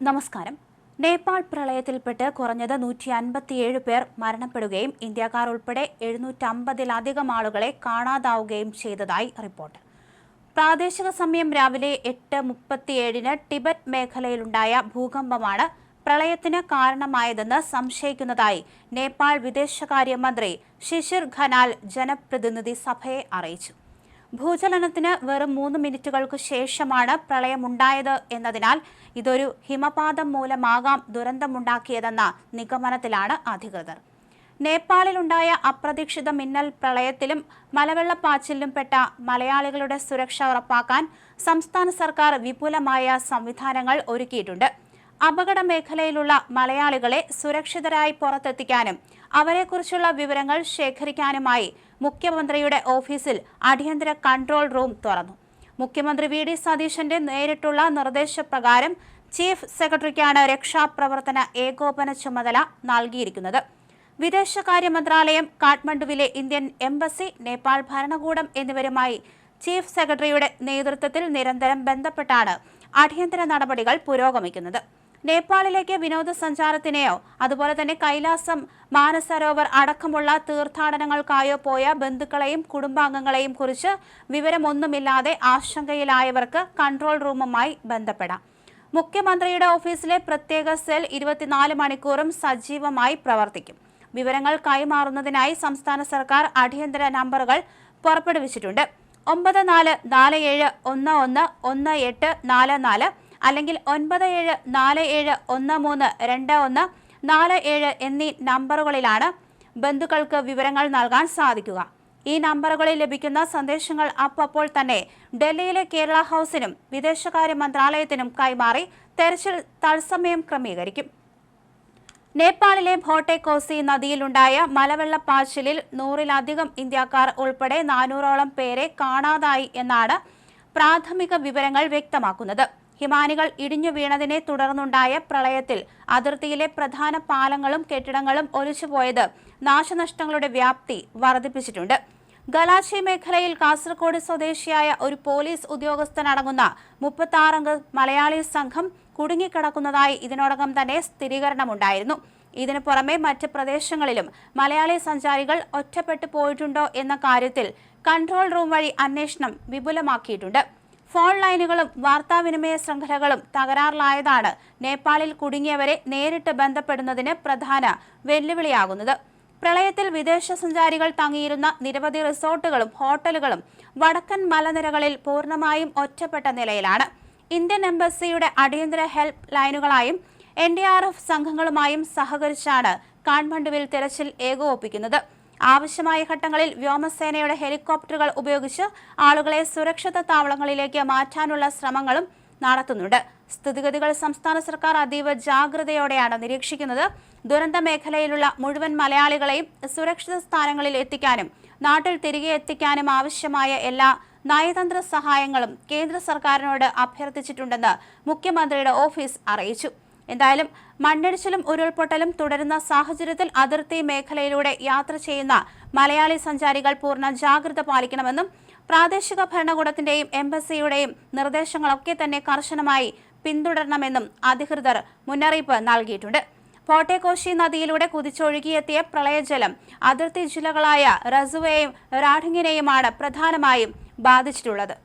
നമസ്കാരം. നേപ്പാൾ പ്രളയത്തിൽപ്പെട്ട് കുറഞ്ഞത് 157 പേർ മരണപ്പെടുകയും ഇന്ത്യക്കാർ ഉൾപ്പെടെ 750-ലധികം ആളുകളെ കാണാതാവുകയും ചെയ്തതായി റിപ്പോർട്ട്. പ്രാദേശിക സമയം രാവിലെ 8:37-ന് ടിബറ്റ് മേഖലയിലുണ്ടായ ഭൂകമ്പമാണ് പ്രളയത്തിന് കാരണമായതെന്ന് സംശയിക്കുന്നതായി നേപ്പാൾ വിദേശകാര്യമന്ത്രി ശിശിർ ഖനാൽ ജനപ്രതിനിധി സഭയെ അറിയിച്ചു. ഭൂചലനത്തിന് വെറും 3 മിനിറ്റുകൾക്ക് ശേഷമാണ് പ്രളയമുണ്ടായത് എന്നതിനാൽ ഇതൊരു ഹിമപാതം മൂലമാകാം ദുരന്തമുണ്ടാക്കിയതെന്ന നിഗമനത്തിലാണ് അധികൃതർ. നേപ്പാളിലുണ്ടായ അപ്രതീക്ഷിത മിന്നൽ പ്രളയത്തിലും മലവെള്ളപ്പാച്ചിലിലും പെട്ട മലയാളികളുടെ സുരക്ഷ ഉറപ്പാക്കാൻ സംസ്ഥാന സർക്കാർ വിപുലമായ സംവിധാനങ്ങൾ ഒരുക്കിയിട്ടുണ്ട്. അപകട മേഖലയിലുള്ള മലയാളികളെ സുരക്ഷിതരായി പുറത്തെത്തിക്കാനും അവരെക്കുറിച്ചുള്ള വിവരങ്ങൾ ശേഖരിക്കാനുമായി മുഖ്യമന്ത്രിയുടെ ഓഫീസിൽ അടിയന്തര കൺട്രോൾ റൂം തുറന്നു. മുഖ്യമന്ത്രി വി.ഡി. സതീശന്റെ നേരിട്ടുള്ള നിർദ്ദേശപ്രകാരം ചീഫ് സെക്രട്ടറിക്കാണ് രക്ഷാപ്രവർത്തന ഏകോപന ചുമതല നൽകിയിരിക്കുന്നത്. വിദേശകാര്യ മന്ത്രാലയം, കാഠ്മണ്ഡുവിലെ ഇന്ത്യൻ എംബസി, നേപ്പാൾ ഭരണകൂടം എന്നിവരുമായി ചീഫ് സെക്രട്ടറിയുടെ നേതൃത്വത്തിൽ നിരന്തരം ബന്ധപ്പെട്ടാണ് അടിയന്തര നടപടികൾ പുരോഗമിക്കുന്നത്. നേപ്പാളിലേക്ക് വിനോദസഞ്ചാരത്തിനെയോ അതുപോലെ തന്നെ കൈലാസം, മാനസരോവർ അടക്കമുള്ള തീർത്ഥാടനങ്ങൾക്കായോ പോയ ബന്ധുക്കളെയും കുടുംബാംഗങ്ങളെയും കുറിച്ച് വിവരമൊന്നുമില്ലാതെ ആശങ്കയിലായവർക്ക് കൺട്രോൾ റൂമുമായി ബന്ധപ്പെടാം. മുഖ്യമന്ത്രിയുടെ ഓഫീസിലെ പ്രത്യേക സെൽ 24 മണിക്കൂറും സജീവമായി പ്രവർത്തിക്കും. വിവരങ്ങൾ കൈമാറുന്നതിനായി സംസ്ഥാന സർക്കാർ അടിയന്തര നമ്പറുകൾ പുറപ്പെടുവിച്ചിട്ടുണ്ട്. 9471111844 അല്ലെങ്കിൽ 9747132147 എന്നീ നമ്പറുകളിലാണ് ബന്ധുക്കൾക്ക് വിവരങ്ങൾ നൽകാൻ സാധിക്കുക. ഈ നമ്പറുകളിൽ ലഭിക്കുന്ന സന്ദേശങ്ങൾ അപ്പോൾ തന്നെ ഡൽഹിയിലെ കേരള ഹൌസിനും വിദേശകാര്യ മന്ത്രാലയത്തിനും കൈമാറി തെരച്ചിൽ തത്സമയം ക്രമീകരിക്കും. നേപ്പാളിലെ ഭോട്ടെ കോസി നദിയിലുണ്ടായ മലവെള്ളപ്പാച്ചിലിൽ 100-ലധികം ഇന്ത്യക്കാർ ഉൾപ്പെടെ 400-ഓളം പേരെ കാണാതായി എന്നാണ് പ്രാഥമിക വിവരങ്ങൾ വ്യക്തമാക്കുന്നത്. ഹിമാനികൾ ഇടിഞ്ഞു വീണതിനെ തുടർന്നുണ്ടായ പ്രളയത്തിൽ അതിർത്തിയിലെ പ്രധാന പാലങ്ങളും കെട്ടിടങ്ങളും ഒലിച്ചുപോയത് നാശനഷ്ടങ്ങളുടെ വ്യാപ്തി വർദ്ധിപ്പിച്ചിട്ടുണ്ട്. ഗലാച്ചി മേഖലയിൽ കാസർഗോഡ് സ്വദേശിയായ ഒരു പോലീസ് ഉദ്യോഗസ്ഥനടങ്ങുന്ന 36-അംഗ മലയാളി സംഘം കുടുങ്ങിക്കിടക്കുന്നതായി ഇതിനോടകം തന്നെ സ്ഥിരീകരണമുണ്ടായിരുന്നു. ഇതിനു പുറമെ മറ്റ് പ്രദേശങ്ങളിലും മലയാളി സഞ്ചാരികൾ ഒറ്റപ്പെട്ടു പോയിട്ടുണ്ടോ എന്ന കാര്യത്തിൽ കൺട്രോൾ റൂം വഴി അന്വേഷണം വിപുലമാക്കിയിട്ടുണ്ട്. ഫോൺ ലൈനുകളും വാർത്താവിനിമയ ശൃംഖലകളും തകരാറിലായതാണ് നേപ്പാളിൽ കുടുങ്ങിയവരെ നേരിട്ട് ബന്ധപ്പെടുന്നതിന് പ്രധാന വെല്ലുവിളിയാകുന്നത്. പ്രളയത്തിൽ വിദേശ സഞ്ചാരികൾ തങ്ങിയിരുന്ന നിരവധി റിസോർട്ടുകളും ഹോട്ടലുകളും വടക്കൻ മലനിരകളിൽ പൂർണ്ണമായും ഒറ്റപ്പെട്ട നിലയിലാണ്. ഇന്ത്യൻ എംബസിയുടെ അടിയന്തര ഹെൽപ്പ് ലൈനുകളായും NDRF സംഘങ്ങളുമായും സഹകരിച്ചാണ് കാഠ്മണ്ഡുവിൽ തെരച്ചിൽ ഏകോപിപ്പിക്കുന്നത്. ആവശ്യമായ ഘട്ടങ്ങളിൽ വ്യോമസേനയുടെ ഹെലികോപ്റ്ററുകൾ ഉപയോഗിച്ച് ആളുകളെ സുരക്ഷിത താവളങ്ങളിലേക്ക് മാറ്റാനുള്ള ശ്രമങ്ങളും നടത്തുന്നുണ്ട്. സ്ഥിതിഗതികൾ സംസ്ഥാന സർക്കാർ അതീവ ജാഗ്രതയോടെയാണ് നിരീക്ഷിക്കുന്നത്. ദുരന്ത മേഖലയിലുള്ള മുഴുവൻ മലയാളികളെയും സുരക്ഷിത സ്ഥാനങ്ങളിൽ എത്തിക്കാനും നാട്ടിൽ തിരികെ എത്തിക്കാനും ആവശ്യമായ എല്ലാ നയതന്ത്ര സഹായങ്ങളും കേന്ദ്ര സർക്കാരിനോട് അഭ്യർത്ഥിച്ചിട്ടുണ്ടെന്ന് മുഖ്യമന്ത്രിയുടെ ഓഫീസ് അറിയിച്ചു. എന്തായാലും മണ്ണിടിച്ചിലും ഉരുൾപൊട്ടലും തുടരുന്ന സാഹചര്യത്തിൽ അതിർത്തി മേഖലയിലൂടെ യാത്ര ചെയ്യുന്ന മലയാളി സഞ്ചാരികൾ പൂർണ്ണ ജാഗ്രത പാലിക്കണമെന്നും പ്രാദേശിക ഭരണകൂടത്തിന്റെയും എംബസിയുടെയും നിർദ്ദേശങ്ങളൊക്കെ തന്നെ കർശനമായി പിന്തുടരണമെന്നും അധികൃതർ മുന്നറിയിപ്പ് നൽകിയിട്ടുണ്ട്. ഭോട്ടെ കോസി നദിയിലൂടെ കുതിച്ചൊഴുകിയെത്തിയ പ്രളയജലം അതിർത്തി ജില്ലകളായ റസുവയെയും റാഠിങ്ങിനെയുമാണ് പ്രധാനമായും ബാധിച്ചിട്ടുള്ളത്.